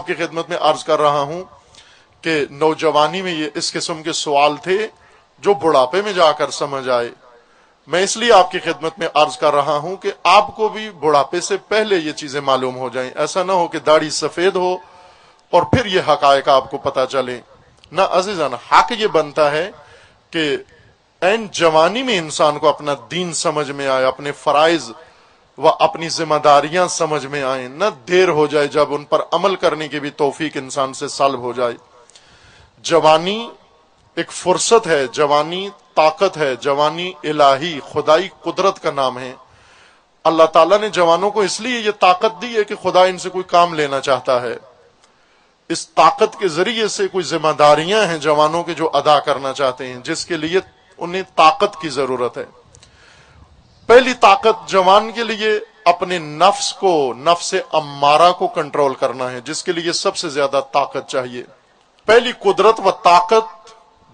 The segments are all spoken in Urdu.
آپ کی خدمت میں عرض کر رہا ہوں کہ نوجوانی میں یہ اس قسم کے سوال تھے جو بڑھاپے میں جا کر سمجھ آئے. میں اس لیے آپ کی خدمت میں عرض کر رہا ہوں کہ آپ کو بھی بڑھاپے سے پہلے یہ چیزیں معلوم ہو جائیں. ایسا نہ ہو کہ داڑھی سفید ہو اور پھر یہ حقائق آپ کو پتہ چلے. نہ عزیزان، حق یہ بنتا ہے کہ این جوانی میں انسان کو اپنا دین سمجھ میں آئے، اپنے فرائض و اپنی ذمہ داریاں سمجھ میں آئیں، نہ دیر ہو جائے جب ان پر عمل کرنے کی بھی توفیق انسان سے سلب ہو جائے. جوانی ایک فرصت ہے، جوانی طاقت ہے، جوانی الہی خدائی قدرت کا نام ہے. اللہ تعالیٰ نے جوانوں کو اس لیے یہ طاقت دی ہے کہ خدا ان سے کوئی کام لینا چاہتا ہے. اس طاقت کے ذریعے سے کوئی ذمہ داریاں ہیں جوانوں کے جو ادا کرنا چاہتے ہیں، جس کے لیے انہیں طاقت کی ضرورت ہے. پہلی طاقت جوان کے لیے اپنے نفس کو، نفس امارہ کو کنٹرول کرنا ہے، جس کے لیے سب سے زیادہ طاقت چاہیے. پہلی قدرت و طاقت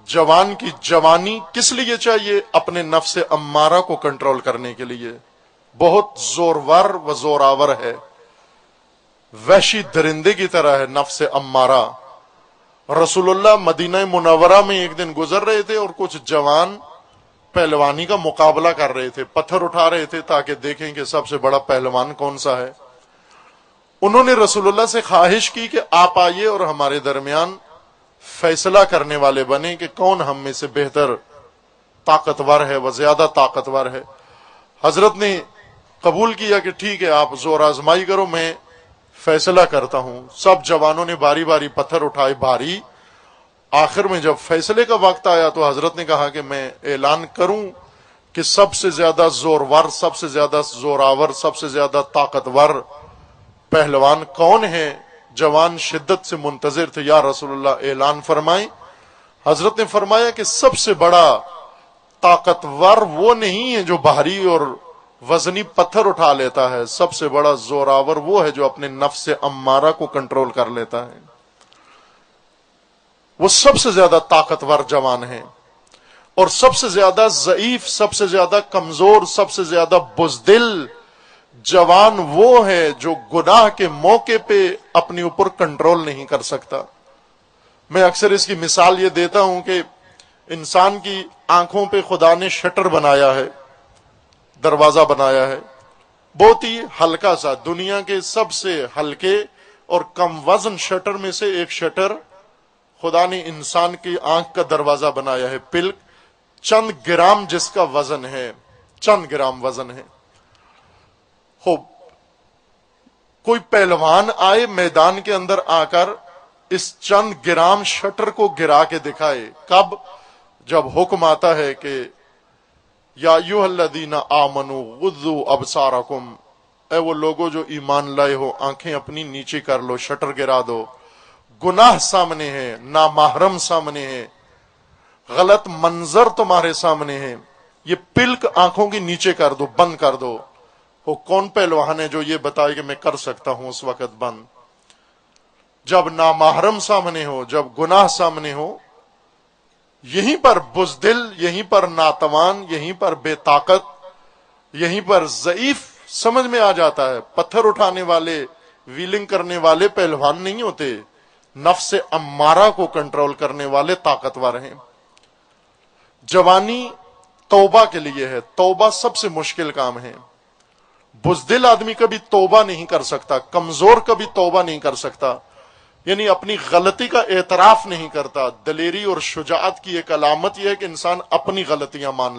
جوان کی جوانی کس لیے چاہیے؟ اپنے نفس امارہ کو کنٹرول کرنے کے لیے. بہت زورور و زوراور ہے، وحشی درندے کی طرح ہے نفس امارہ. رسول اللہ مدینہ منورہ میں ایک دن گزر رہے تھے اور کچھ جوان پہلوانی کا مقابلہ کر رہے تھے، پتھر اٹھا رہے تھے تاکہ دیکھیں کہ سب سے بڑا پہلوان کون سا ہے. انہوں نے رسول اللہ سے خواہش کی کہ آپ آئیے اور ہمارے درمیان فیصلہ کرنے والے بنے کہ کون ہم میں سے بہتر طاقتور ہے و زیادہ طاقتور ہے. حضرت نے قبول کیا کہ ٹھیک ہے، آپ زور آزمائی کرو، میں فیصلہ کرتا ہوں. سب جوانوں نے باری باری پتھر اٹھائے بھاری. آخر میں جب فیصلے کا وقت آیا تو حضرت نے کہا کہ میں اعلان کروں کہ سب سے زیادہ زورور، سب سے زیادہ زوراور، سب سے زیادہ طاقتور پہلوان کون ہے؟ جوان شدت سے منتظر تھے. یا رسول اللہ اعلان فرمائیں. حضرت نے فرمایا کہ سب سے بڑا طاقتور وہ نہیں ہے جو بھاری اور وزنی پتھر اٹھا لیتا ہے، سب سے بڑا زوراور وہ ہے جو اپنے نفس امارہ کو کنٹرول کر لیتا ہے. وہ سب سے زیادہ طاقتور جوان ہے. اور سب سے زیادہ ضعیف، سب سے زیادہ کمزور، سب سے زیادہ بزدل جوان وہ ہے جو گناہ کے موقع پہ اپنے اوپر کنٹرول نہیں کر سکتا. میں اکثر اس کی مثال یہ دیتا ہوں کہ انسان کی آنکھوں پہ خدا نے شٹر بنایا ہے، دروازہ بنایا ہے، بہت ہی ہلکا سا، دنیا کے سب سے ہلکے اور کم وزن شٹر میں سے ایک شٹر خدا نے انسان کی آنکھ کا دروازہ بنایا ہے. پلک چند گرام جس کا وزن ہے، چند گرام وزن ہے. کوئی پہلوان آئے میدان کے اندر آ کر اس چند گرام شٹر کو گرا کے دکھائے. کب؟ جب حکم آتا ہے کہ یا ایھا الذین آمنوا غضوا ابصارکم، اے وہ لوگوں جو ایمان لائے ہو آنکھیں اپنی نیچے کر لو، شٹر گرا دو. گناہ سامنے ہے، نامحرم سامنے ہے، غلط منظر تمہارے سامنے ہے، یہ پلک آنکھوں کی نیچے کر دو، بند کر دو. وہ کون پہلوان ہے جو یہ بتائے کہ میں کر سکتا ہوں اس وقت بند؟ جب نامحرم سامنے ہو، جب گناہ سامنے ہو، یہیں پر بزدل، یہیں پر ناتوان، یہیں پر بے طاقت، یہیں پر ضعیف سمجھ میں آ جاتا ہے. پتھر اٹھانے والے، ویلنگ کرنے والے پہلوان نہیں ہوتے، نفس امارہ کو کنٹرول کرنے والے طاقتور ہیں. جوانی توبہ کے لیے ہے. توبہ سب سے مشکل کام ہے. بزدل آدمی کبھی توبہ نہیں کر سکتا، کمزور کبھی توبہ نہیں کر سکتا، یعنی اپنی غلطی کا اعتراف نہیں کرتا. دلیری اور شجاعت کی ایک علامت یہ ہے کہ انسان اپنی غلطیاں مان لے.